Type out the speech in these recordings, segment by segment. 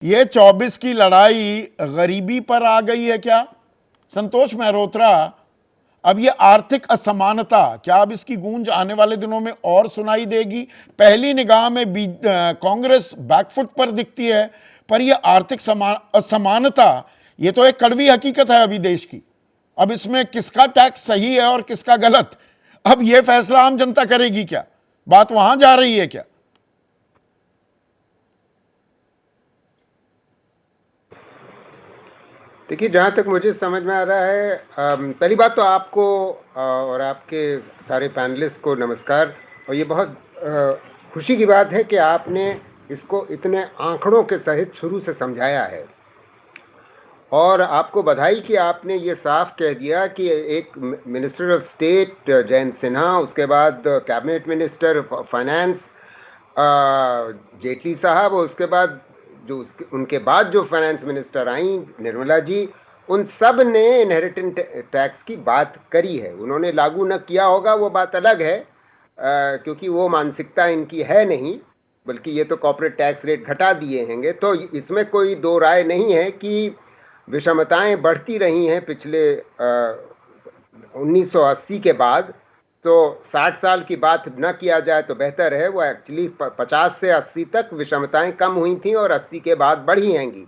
ये 24 की लड़ाई गरीबी पर आ गई है क्या संतोष मेहरोत्रा? अब ये आर्थिक असमानता, क्या अब इसकी गूंज आने वाले दिनों में और सुनाई देगी? पहली निगाह में कांग्रेस बैकफुट पर दिखती है, पर ये आर्थिक असमानता ये तो एक कड़वी हकीकत है अभी देश की। अब इसमें किसका टैक्स सही है और किसका गलत, अब ये फैसला आम जनता करेगी क्या? बात वहां जा रही है क्या? देखिए, जहाँ तक मुझे समझ में आ रहा है, पहली बात तो आपको और आपके सारे पैनलिस्ट को नमस्कार। और ये बहुत खुशी की बात है कि आपने इसको इतने आंकड़ों के सहित शुरू से समझाया है, और आपको बधाई कि आपने ये साफ कह दिया कि एक minister of state Jayant Sinha, उसके बाद कैबिनेट मिनिस्टर फाइनेंस जेटली साहब, और उसके बाद उनके बाद जो finance minister I Nirmala ji, उन सब ने इनहेरिटेंस टैक्स की बात करी है। उन्होंने लागू न किया होगा वो बात अलग है, क्योंकि वो मानसिकता इनकी है नहीं, बल्कि ये तो कॉर्पोरेट टैक्स रेट घटा दिए हैंगे। तो इसमें कोई दो राय नहीं है कि विषमताएं बढ़ती रही हैं पिछले 1980 के बाद। तो 60 साल की बात न किया जाए तो बेहतर है। वो एक्चुअली 50 से 80 तक विषमताएं कम हुई थी और 80 के बाद बढ़ी हैंगी,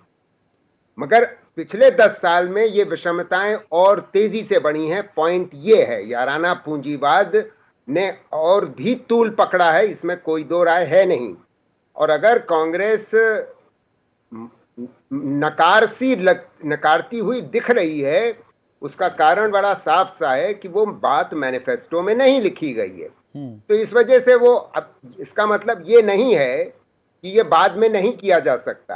मगर पिछले 10 साल में ये विषमताएं और तेजी से बढ़ी हैं। पॉइंट ये है, याराना पूंजीवाद ने और भी तूल पकड़ा है, इसमें कोई दो राय है नहीं। और अगर कांग्रेस नकारती हुई दिख रही है, उसका कारण बड़ा साफ सा है कि वो बात मैनिफेस्टो में नहीं लिखी गई है। तो इस वजह से वो, अब इसका मतलब ये नहीं है कि ये बाद में नहीं किया जा सकता।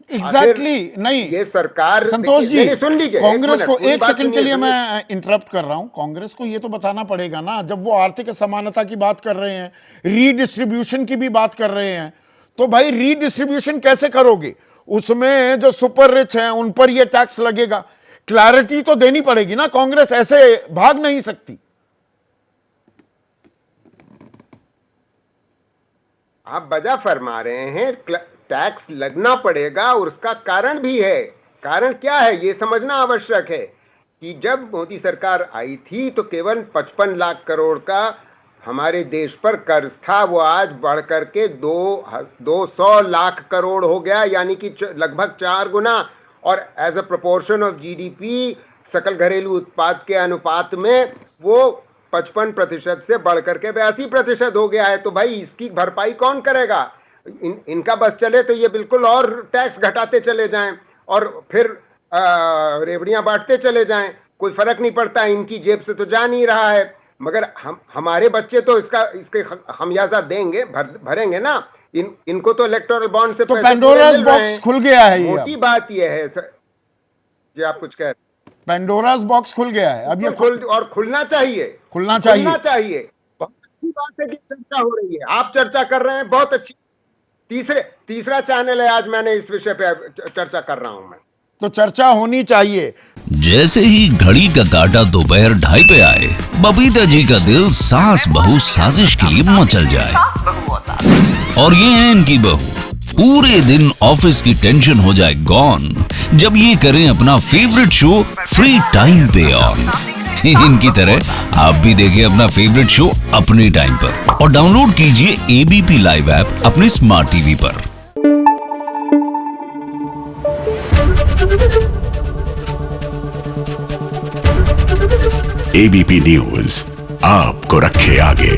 एग्जैक्टली नहीं, ये सरकार, संतोष जी सुन लीजिए, कांग्रेस को एक सेकंड के लिए मैं इंटरप्ट कर रहा हूं। कांग्रेस को ये तो बताना पड़ेगा ना, जब वो आर्थिक असमानता की बात कर रहे हैं, रीडिस्ट्रीब्यूशन की भी बात कर रहे हैं, तो भाई रीडिस्ट्रीब्यूशन कैसे करोगे? उसमें जो सुपर रिच हैं उन पर ये टैक्स लगेगा, क्लैरिटी तो देनी पड़ेगी ना। कांग्रेस ऐसे भाग नहीं सकती। आप बजा फरमा रहे हैं, टैक्स लगना पड़ेगा, और उसका कारण भी है। कारण क्या है ये समझना आवश्यक है कि जब मोदी सरकार आई थी तो केवल 55 लाख करोड़ का हमारे देश पर कर्ज था, वो आज बढ़ करके 200 लाख करोड़ हो गया, यानी कि लगभग 4 गुना। और as a proportion of GDP, सकल घरेलू उत्पाद के अनुपात में वो 55% से बढ़कर के 82% हो गया है। तो भाई इसकी भरपाई कौन करेगा? इनका बस चले तो ये बिल्कुल और टैक्स घटाते चले जाएं और फिर रेवड़ियां बांटते चले जाएं, कोई फर्क नहीं पड़ता, इनकी जेब से तो जा नहीं रहा है। मगर हमारे बच्चे तो इसके खमियाजा देंगे, भरेंगे ना। इनको तो इलेक्टोरल बॉन्ड से तो पेंडोरास बॉक्स खुल गया है। मोटी बात यह है जी, आप कुछ कह रहे हैं। पेंडोरास बॉक्स खुल गया है, अब ये खुलना चाहिए, खुलना चाहिए। बहुत अच्छी बात है कि चर्चा हो रही है, आप चर्चा कर रहे हैं, बहुत अच्छी। तीसरा चैनल है आज, मैंने इस विषय पे चर्चा कर रहा हूं मैं, तो चर्चा होनी चाहिए। जैसे ही घड़ी का काटा दोपहर 2:30 पे आए, बबीता जी का दिल सास बहू साजिश के लिए मचल जाए। और ये है इनकी बहू, पूरे दिन ऑफिस की टेंशन हो जाए गॉन जब ये करें अपना फेवरेट शो फ्री टाइम पे ऑन। इनकी तरह आप भी देखिए अपना फेवरेट शो अपने टाइम पर, और डाउनलोड कीजिए एबीपी लाइव ऐप अपने स्मार्ट टीवी पर। एबीपी न्यूज आपको रखे आगे।